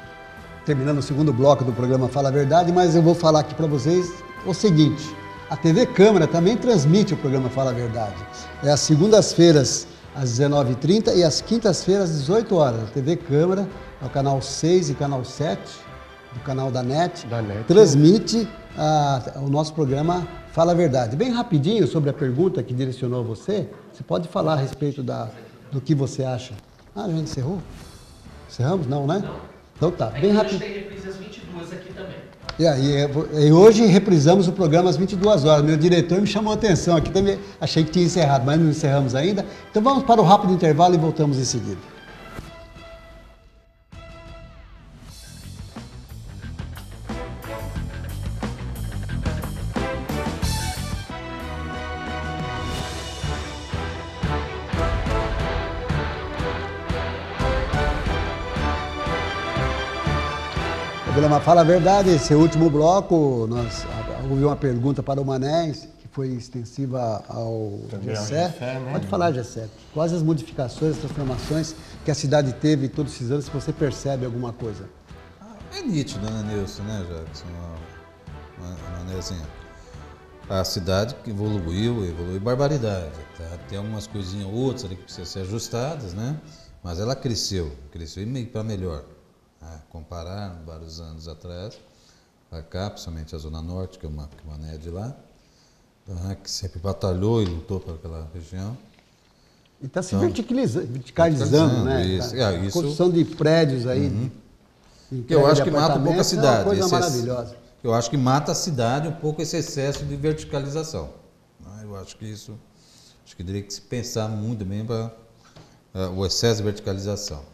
terminando o segundo bloco do programa Fala a Verdade, mas eu vou falar aqui para vocês o seguinte: a TV Câmara também transmite o programa Fala a Verdade. É às segundas-feiras às 19h30 e às quintas-feiras às 18 horas. A TV Câmara, é o canal 6 e canal 7, do canal da NET, transmite o nosso programa Fala a Verdade. Bem rapidinho sobre a pergunta que direcionou a você, você pode falar a respeito do que você acha. Ah, a gente encerrou? Encerramos? Não, né? Não. Então tá, bem rápido. Hoje tem reprise às 22 aqui também. E hoje reprisamos o programa às 22 horas. Meu diretor me chamou a atenção aqui também. Achei que tinha encerrado, mas não encerramos ainda. Então vamos para o rápido intervalo e voltamos em seguida. Programa Fala a Verdade, esse último bloco, houve uma pergunta para o Mané, que foi extensiva ao Gessé. Né? Pode falar, Gessé. Quais as modificações, as transformações que a cidade teve todos esses anos, se você percebe alguma coisa? É nítido, né, Nilson, né, Jackson? Manézinho. A cidade evoluiu barbaridade. Tá? Tem algumas coisinhas outras ali que precisam ser ajustadas, né? Mas ela cresceu e meio para melhor. Comparar vários anos atrás, para cá, principalmente a Zona Norte, que é uma Mané de lá, que sempre batalhou e lutou para aquela região. E está se verticalizando, né? Isso. A construção de prédios aí. Eu acho que mata um pouco a cidade. É uma coisa maravilhosa. Eu acho que mata a cidade um pouco esse excesso de verticalização. Eu acho que isso, teria que se pensar muito bem para o excesso de verticalização.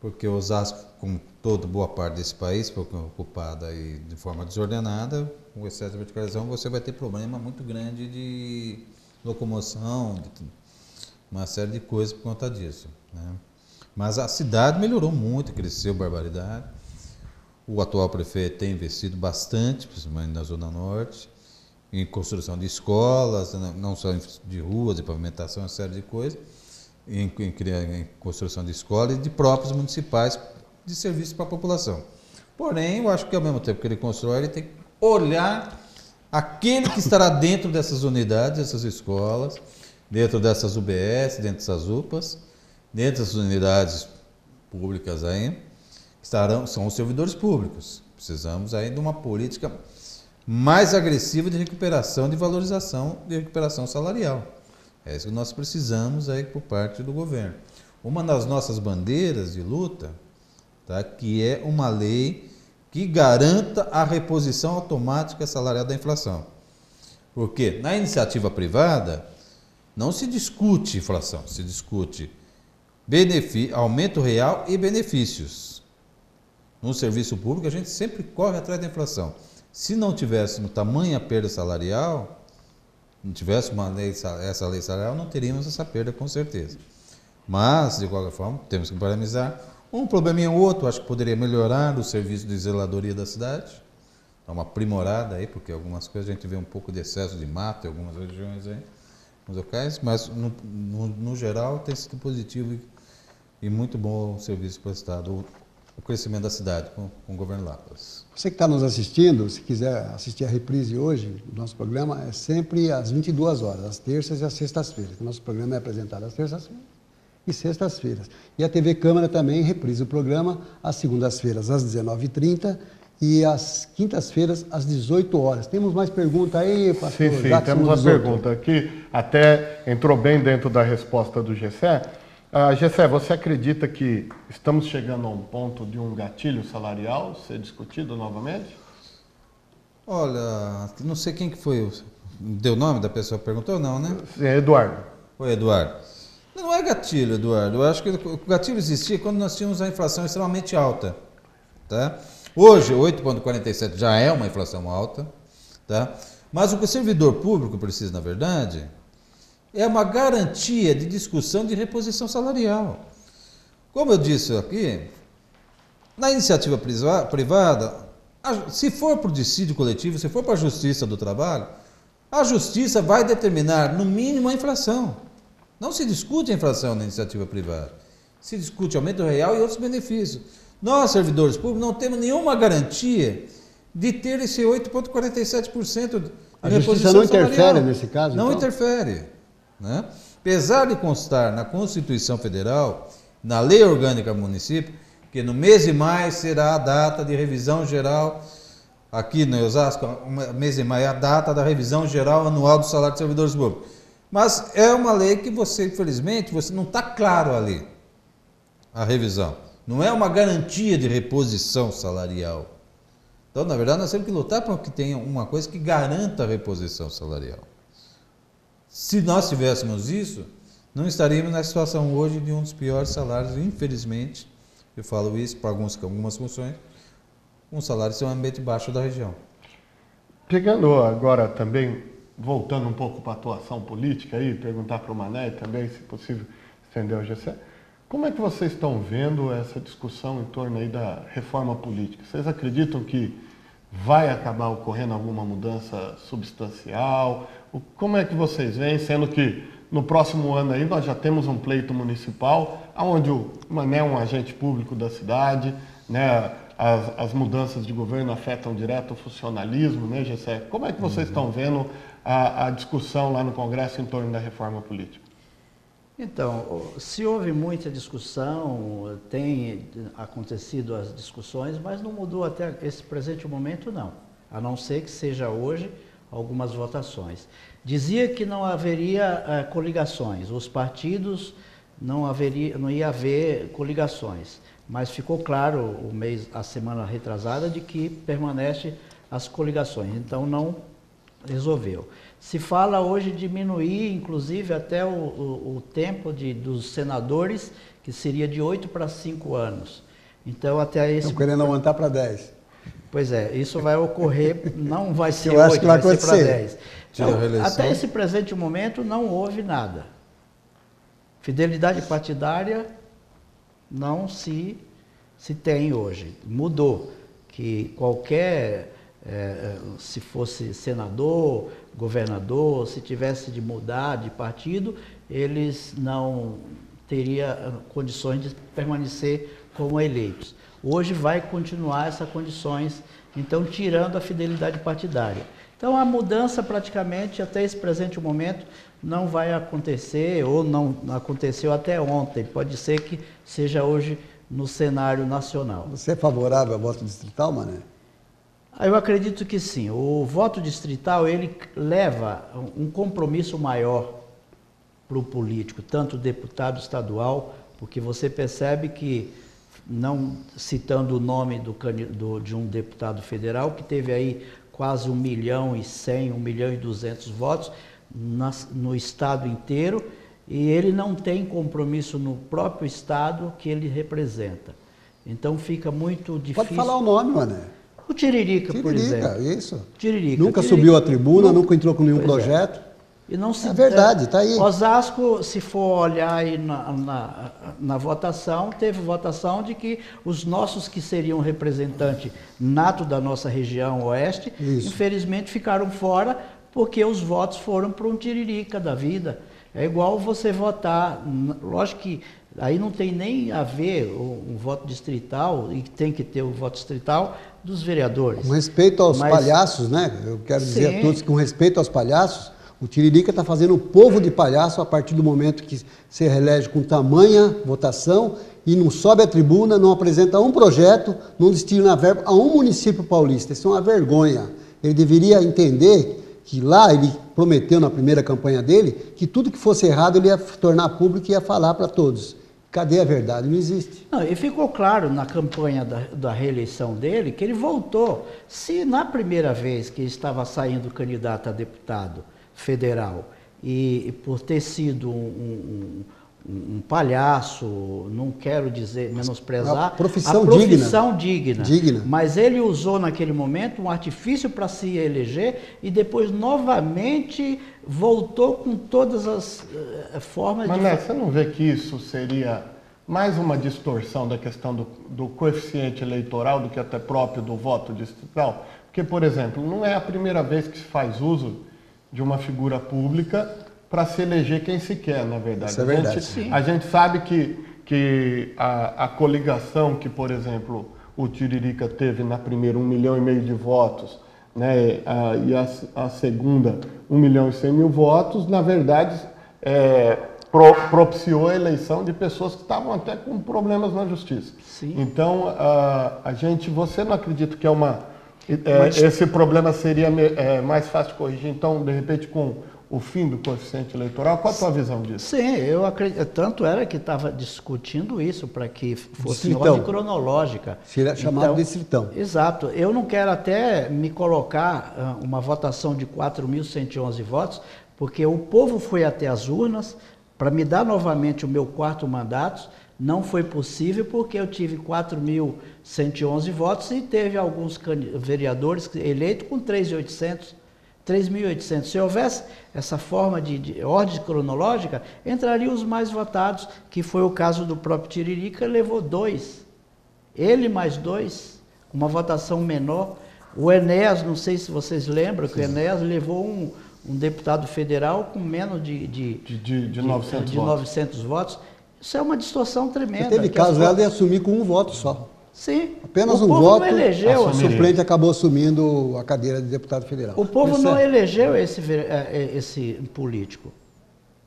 Porque Osasco, como toda boa parte desse país, foi ocupada aí de forma desordenada, o excesso de verticalização, você vai ter problema muito grande de locomoção, de uma série de coisas por conta disso, né? Mas a cidade melhorou muito, cresceu barbaridade. O atual prefeito tem investido bastante, principalmente na Zona Norte, em construção de escolas, não só de ruas, de pavimentação, uma série de coisas, em construção de escolas e de próprios municipais de serviço para a população. Porém, eu acho que ao mesmo tempo que ele constrói, ele tem que olhar aquele que estará dentro dessas unidades, dessas escolas, dentro dessas UBS, dentro dessas UPAs, dentro dessas unidades públicas aí, são os servidores públicos. Precisamos aí de uma política mais agressiva de recuperação, de valorização, de recuperação salarial. É isso que nós precisamos aí por parte do governo. Uma das nossas bandeiras de luta, tá, que é uma lei que garanta a reposição automática salarial da inflação. Porque na iniciativa privada não se discute inflação, se discute aumento real e benefícios. No serviço público a gente sempre corre atrás da inflação. Se não tivéssemos tamanha perda salarial, não tivéssemos essa lei salarial, não teríamos essa perda com certeza. Mas, de qualquer forma, temos que parabenizar. Um probleminha ou outro, acho que poderia melhorar o serviço de zeladoria da cidade. Dá uma aprimorada aí, porque algumas coisas a gente vê um pouco de excesso de mato em algumas regiões aí, nos locais, mas no geral tem sido positivo e muito bom o serviço prestado, o crescimento da cidade com o governo Lapas. Você que está nos assistindo, se quiser assistir a reprise hoje, o nosso programa é sempre às 22 horas, às terças e às sextas-feiras. O nosso programa é apresentado às terças-feiras e sextas-feiras. E a TV Câmara também reprisa o programa às segundas-feiras, às 19h30 e às quintas-feiras, às 18 horas. Temos mais pergunta aí, pastor? Sim, temos uma pergunta aqui, até entrou bem dentro da resposta do Gessé. Gessé, você acredita que estamos chegando a um ponto de um gatilho salarial ser discutido novamente? Olha, não sei quem que foi, deu o nome da pessoa que perguntou, não, né? Sim, Eduardo. Oi, Eduardo. Não é gatilho, Eduardo. Eu acho que o gatilho existia quando nós tínhamos a inflação extremamente alta. Tá? Hoje, 8,47 já é uma inflação alta. Tá? Mas o que o servidor público precisa, na verdade, é uma garantia de discussão de reposição salarial. Como eu disse aqui, na iniciativa privada, se for para o dissídio coletivo, se for para a Justiça do Trabalho, a Justiça vai determinar, no mínimo, a inflação. Não se discute a inflação na iniciativa privada. Se discute aumento real e outros benefícios. Nós, servidores públicos, não temos nenhuma garantia de ter esse 8,47% de a Justiça não interfere salarial. Nesse caso? Não então? interfere. Né? Apesar de constar na Constituição Federal, na Lei Orgânica do Município, que no mês de maio será a data de revisão geral, aqui no Osasco, mês de maio é a data da revisão geral anual do salário dos servidores públicos. Mas é uma lei que você, infelizmente, você não está claro ali, a revisão. Não é uma garantia de reposição salarial. Então, na verdade, nós temos que lutar para que tenha uma coisa que garanta a reposição salarial. Se nós tivéssemos isso, não estaríamos na situação hoje de um dos piores salários, infelizmente, eu falo isso para algumas funções, um salário extremamente baixo da região. Pegando agora também, voltando um pouco para a atuação política aí, perguntar para o Mané também, se possível, estender ao Gessé, como é que vocês estão vendo essa discussão em torno aí da reforma política? Vocês acreditam que vai acabar ocorrendo alguma mudança substancial? Como é que vocês veem, sendo que no próximo ano aí nós já temos um pleito municipal, onde o Mané é um agente público da cidade, né? As mudanças de governo afetam direto o funcionalismo, né, Gessé? Como é que vocês estão vendo a discussão lá no Congresso em torno da reforma política? Então, se houve muita discussão, tem acontecido as discussões, mas não mudou até esse presente momento, não. A não ser que seja hoje algumas votações. Dizia que não haveria coligações, os partidos não ia haver coligações, mas ficou claro a semana retrasada de que permanece as coligações, então não resolveu. Se fala hoje diminuir, inclusive, até o tempo dos senadores, que seria de 8 para 5 anos. Então, até esse... Estão querendo aumentar para 10. Pois é, isso vai ocorrer, não vai ser Eu acho 8, que vai vai ser para acontecer. 10. Então, até esse presente momento não houve nada. Fidelidade partidária não se tem hoje. Mudou, que qualquer... se fosse senador, governador, se tivesse de mudar de partido, eles não teriam condições de permanecer como eleitos. Hoje vai continuar essas condições, então tirando a fidelidade partidária. Então a mudança praticamente até esse presente momento não vai acontecer, ou não aconteceu até ontem, pode ser que seja hoje no cenário nacional. Você é favorável ao voto distrital, Mané? Eu acredito que sim. O voto distrital, ele leva um compromisso maior para o político, tanto o deputado estadual, porque você percebe que, não citando o nome de um deputado federal, que teve aí quase 1.100.000, 1.200.000 votos no estado inteiro, e ele não tem compromisso no próprio estado que ele representa. Então fica muito difícil. Pode falar o nome, Mané. O Tiririca, por exemplo. Isso. Tiririca. Nunca subiu à tribuna, nunca entrou com nenhum projeto. E não se, é verdade, está aí. Osasco, se for olhar aí na votação, teve votação de que os nossos que seriam representante nato da nossa região oeste, infelizmente ficaram fora porque os votos foram para um Tiririca da vida. É igual você votar, lógico que aí não tem nem a ver um voto distrital, e tem que ter o voto distrital dos vereadores. Com respeito aos palhaços, né? Eu quero dizer a todos que, com respeito aos palhaços, o Tiririca está fazendo o povo de palhaço a partir do momento que se reelege com tamanha votação e não sobe à tribuna, não apresenta um projeto, não destina verba a um município paulista. Isso é uma vergonha. Ele deveria entender que lá ele prometeu na primeira campanha dele que tudo que fosse errado ele ia tornar público e ia falar para todos. Cadê a verdade? Não existe. Não, e ficou claro na campanha da reeleição dele que ele voltou. Se na primeira vez que estava saindo candidato a deputado federal e por ter sido um palhaço, não quero dizer, menosprezar, a profissão digna. Mas ele usou naquele momento um artifício para se eleger e depois novamente voltou com todas as formas de... Mas você não vê que isso seria mais uma distorção da questão do coeficiente eleitoral do que até próprio do voto distrital? Porque, por exemplo, não é a primeira vez que se faz uso de uma figura pública para se eleger quem se quer, na verdade. Isso é verdade. A gente sabe que a coligação que, por exemplo, o Tiririca teve na primeira 1,5 milhão de votos, né, e a segunda 1.100.000 votos, na verdade, propiciou a eleição de pessoas que estavam até com problemas na justiça. Sim. Então, você não acredita que esse problema seria mais fácil de corrigir, então, de repente, com o fim do coeficiente eleitoral? Qual a tua visão disso? Sim, eu acredito. Tanto era que estava discutindo isso para que fosse distritão. Ordem cronológica. Seria chamado distritão. Exato. Eu não quero até me colocar uma votação de 4.111 votos, porque o povo foi até as urnas para me dar novamente o meu 4º mandato. Não foi possível porque eu tive 4.111 votos e teve alguns vereadores eleitos com 3.800. 3.800. Se houvesse essa forma de ordem cronológica, entrariam os mais votados, que foi o caso do próprio Tiririca, levou 2. Ele mais 2, uma votação menor. O Enéas, não sei se vocês lembram, que o Enéas levou um deputado federal com menos de 900 votos. Isso é uma distorção tremenda. Teve caso ela de assumir com um voto só. Sim. Apenas um voto, o suplente acabou assumindo a cadeira de deputado federal. O povo não elegeu esse político.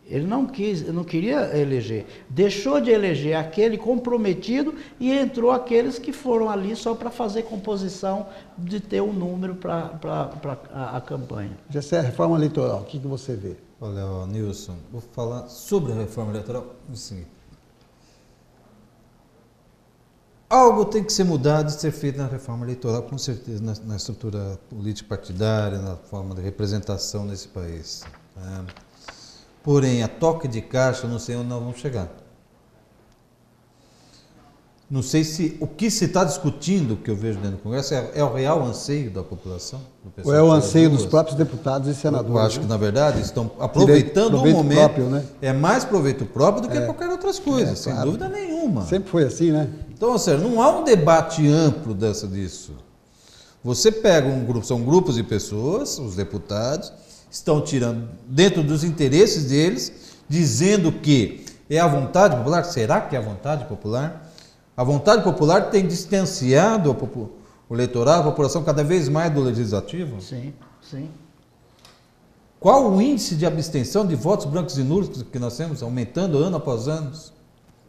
Ele não queria eleger. Deixou de eleger aquele comprometido e entrou aqueles que foram ali só para fazer composição de ter um número para a campanha. Essa é a reforma eleitoral. O que você vê? Olha, Nilson, vou falar sobre a reforma eleitoral. Assim, algo tem que ser mudado e ser feito na reforma eleitoral, com certeza, na estrutura político-partidária, na forma de representação nesse país. Porém, a toque de caixa, não sei onde nós vamos chegar. Não sei se o que se está discutindo, que eu vejo dentro do Congresso, é o real anseio da população. Ou é o anseio dos próprios deputados e senadores. Eu acho que, na verdade, estão aproveitando o momento. Próprio, né? É mais proveito próprio do que qualquer outras coisas, sem dúvida nenhuma. Sempre foi assim, né? Então, sério, não há um debate amplo disso. Você pega um grupo, são grupos de pessoas, os deputados, estão tirando dentro dos interesses deles, dizendo que é a vontade popular. Será que é a vontade popular? A vontade popular tem distanciado o eleitorado, a população cada vez mais do legislativo? Sim, sim. Qual o índice de abstenção de votos brancos e nulos que nós temos aumentando ano após ano?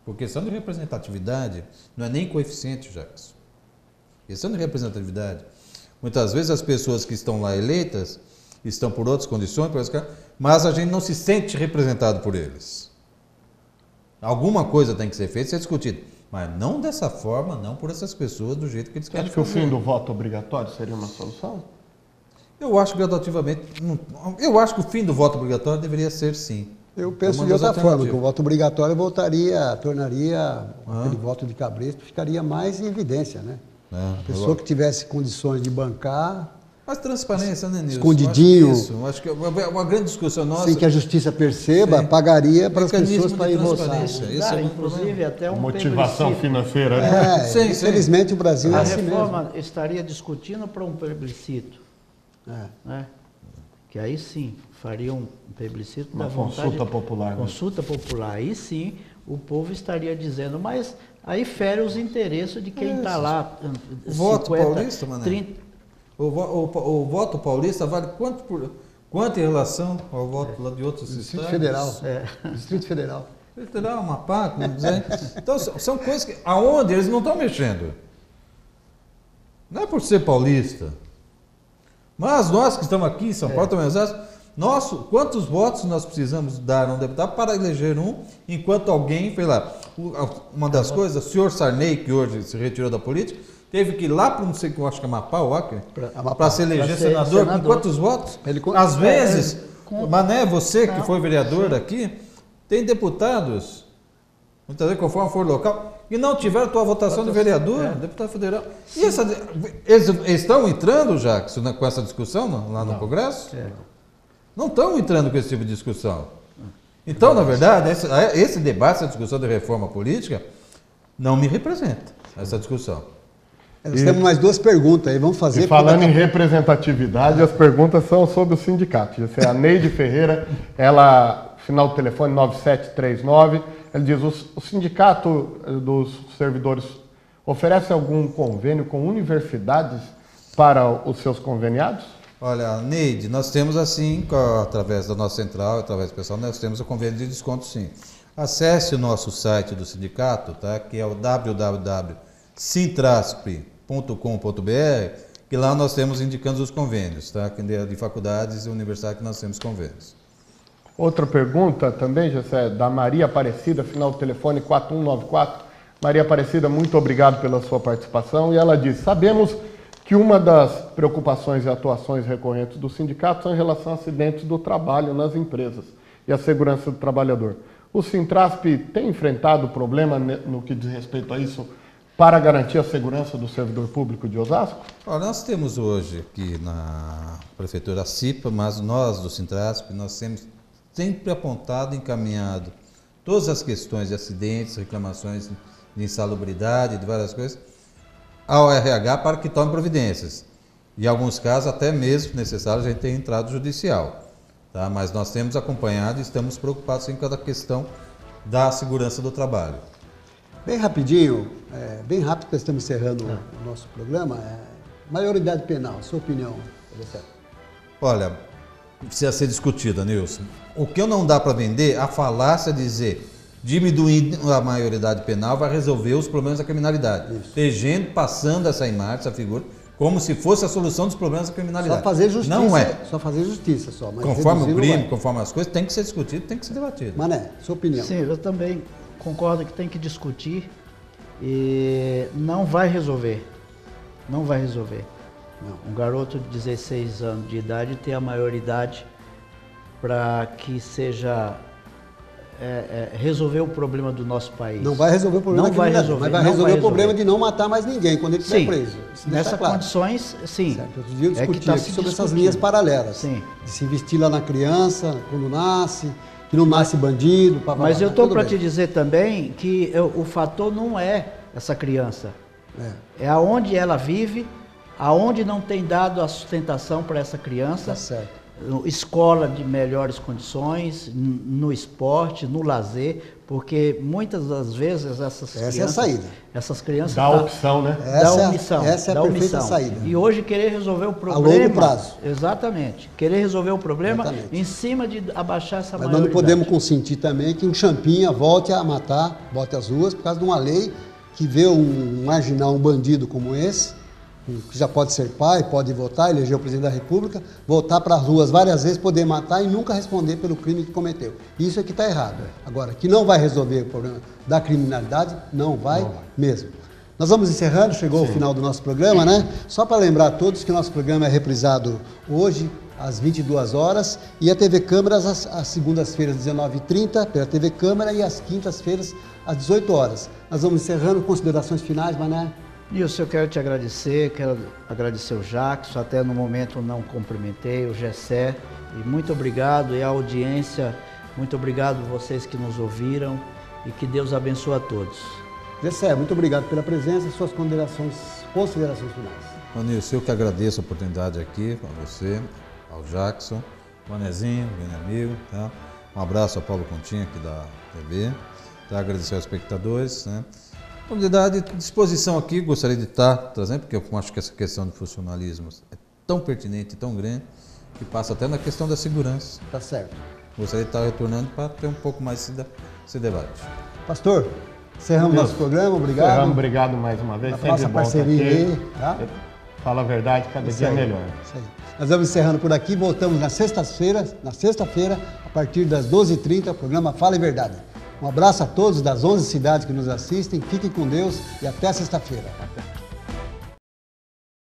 Por questão de representatividade, não é nem coeficiente, Jackson. Questão de representatividade. Muitas vezes as pessoas que estão lá eleitas estão por outras condições, mas a gente não se sente representado por eles. Alguma coisa tem que ser feita, ser discutida. Mas não dessa forma, não por essas pessoas, do jeito que eles querem Acho que o fazer. fim do voto obrigatório seria uma solução? Eu acho gradativamente. Eu acho que o fim do voto obrigatório deveria ser sim. Eu penso Uma de das outra forma, que o alternativas. voto obrigatório tornaria aquele voto de cabresto, ficaria mais em evidência, né? A pessoa que tivesse condições de bancar, Mas transparência, né, Nilson? Escondidinho. Eu acho que uma grande discussão nossa. sem que a justiça perceba, Sim. pagaria para as Mecanismo pessoas para de ir votar. transparência. Né? Esse é um inclusive até um Motivação plebiscito. financeira, né? É, Sim, infelizmente o Brasil é A assim reforma mesmo. estaria discutindo para um plebiscito, É. né? Que aí sim faria um plebiscito Uma da vontade, consulta popular, né? Consulta popular. Aí sim o povo estaria dizendo, mas aí fere os interesses de quem está lá. O voto paulista, Mané? 30, O voto paulista vale quanto em relação ao voto lá de outros Distrito estados? Federal. É. Distrito Federal. Federal, Amapá, como dizer. Então, são coisas que, aonde eles não estão mexendo. Não é por ser paulista. Mas nós que estamos aqui em São Paulo, também, quantos votos nós precisamos dar a um deputado para eleger um, enquanto alguém, foi lá. Uma das coisas, o senhor Sarney, que hoje se retirou da política, teve que ir lá para não sei, eu acho que é Amapá ou Acre, para se eleger Pra ser senador, com senador. quantos votos? Ele- Às vezes, com- Mané, você que Não. foi vereador aqui, tem deputados, muitas vezes conforme for local, que não tiveram a tua votação de vereador, deputado federal. E eles estão entrando já com essa discussão lá no Congresso? Não estão entrando com esse tipo de discussão. Então, na verdade, esse debate, essa discussão de reforma política, não me representa, essa discussão. Nós temos mais duas perguntas aí, vamos fazer. E falando em representatividade, as perguntas são sobre o sindicato. Essa é a Neide Ferreira, ela, final do telefone 9739, ela diz, o sindicato dos servidores oferece algum convênio com universidades para os seus conveniados? Olha, Neide, nós temos assim, através da nossa central, através do pessoal, nós temos o convênio de desconto sim. Acesse o nosso site do sindicato, tá? Que é o www.sintrasp.com.br, que lá nós temos indicando os convênios, tá? Que de faculdades e universidades que nós temos convênios. Outra pergunta também, José, da Maria Aparecida, final do telefone 4194. Maria Aparecida, muito obrigado pela sua participação. E ela diz, sabemos que uma das preocupações e atuações recorrentes do sindicato são em relação a acidentes do trabalho nas empresas e a segurança do trabalhador. O Sintrasp tem enfrentado problema no que diz respeito a isso para garantir a segurança do servidor público de Osasco? Olha, nós temos hoje aqui na Prefeitura CIPA, mas nós do Sintrasp, nós temos sempre apontado e encaminhado todas as questões de acidentes, reclamações de insalubridade, de várias coisas, ao RH para que tome providências. Em alguns casos, até mesmo necessário, a gente tem entrado judicial. Tá? Mas nós temos acompanhado e estamos preocupados com cada questão da segurança do trabalho. Bem rapidinho, bem rápido que estamos encerrando o nosso programa, maioridade penal, sua opinião, Alessandro? Olha, precisa ser discutida, Nilson. O que não dá para vender, a falácia de dizer diminuir a maioridade penal vai resolver os problemas da criminalidade. Tem gente passando essa imagem, essa figura, como se fosse a solução dos problemas da criminalidade. Só fazer justiça. Não é. Só fazer justiça só. Mas Conforme o reduzir não crime, vai. conforme as coisas, tem que ser discutido, tem que ser debatido. Mané, sua opinião. Sim, eu também concordo que tem que discutir e não vai resolver. Não vai resolver. Não. Um garoto de 16 anos de idade ter a maioridade para que seja resolver o problema do nosso país. Não vai resolver o problema Não vai da criminalidade, resolver, mas vai não resolver vai o problema resolver. de não matar mais ninguém quando ele estiver Sim, preso. Isso deixa nessas claro. condições, sim. Certo. Outro dia eu É que discuti tá aqui se sobre essas discutindo. linhas paralelas. Sim. De se investir lá na criança, quando nasce, que não nasce bandido. Mas eu estou tudo para bem. te dizer também que o fator não é essa criança. É aonde ela vive, aonde não tem dado a sustentação para essa criança. Tá certo. Escola de melhores condições, no esporte, no lazer, porque muitas das vezes essas Essa crianças... é a saída. Essas crianças... Dá opção, né? Da omissão. Essa é a da perfeita omissão. saída. E hoje querer resolver o problema... longo prazo. Exatamente. Querer resolver o problema Exatamente. em cima de abaixar essa Mas nós maioridade. não podemos consentir também que um Champinha volte a matar, volte às ruas, por causa de uma lei que vê um marginal, um bandido como esse, que já pode ser pai, pode votar, eleger o presidente da República, voltar para as ruas várias vezes, poder matar e nunca responder pelo crime que cometeu. Isso é que está errado. Agora, que não vai resolver o problema da criminalidade, não vai mesmo. Nós vamos encerrando, chegou o final do nosso programa, né? Só para lembrar a todos que nosso programa é reprisado hoje, às 22 horas, e a TV Câmaras às segundas-feiras, às 19h30, pela TV Câmara, e às quintas-feiras, às 18 horas. Nós vamos encerrando, considerações finais, Mané? Nilson, eu quero te agradecer, quero agradecer o Jackson, até no momento não cumprimentei, o Gessé, e muito obrigado, e a audiência, muito obrigado vocês que nos ouviram, e que Deus abençoe a todos. Gessé, muito obrigado pela presença e suas considerações finais. Nilson, eu que agradeço a oportunidade aqui a você, ao Jackson, Manezinho, meu amigo, tá? Um abraço ao Paulo Continha aqui da TV, tá? Agradecer aos espectadores, né? Comunidade à disposição aqui, gostaria de estar trazendo, porque eu acho que essa questão de funcionalismo é tão pertinente e tão grande, que passa até na questão da segurança. Tá certo. Gostaria de estar retornando para ter um pouco mais esse debate. Pastor, encerramos nosso programa, obrigado. Encerramos, obrigado mais uma vez. Pela nossa parceria aí, tá? Fala a verdade, cada dia é melhor. Isso aí. Nós vamos encerrando por aqui, voltamos na sexta-feira, a partir das 12h30, o programa Fala a Verdade. Um abraço a todos das 11 cidades que nos assistem, fiquem com Deus e até sexta-feira.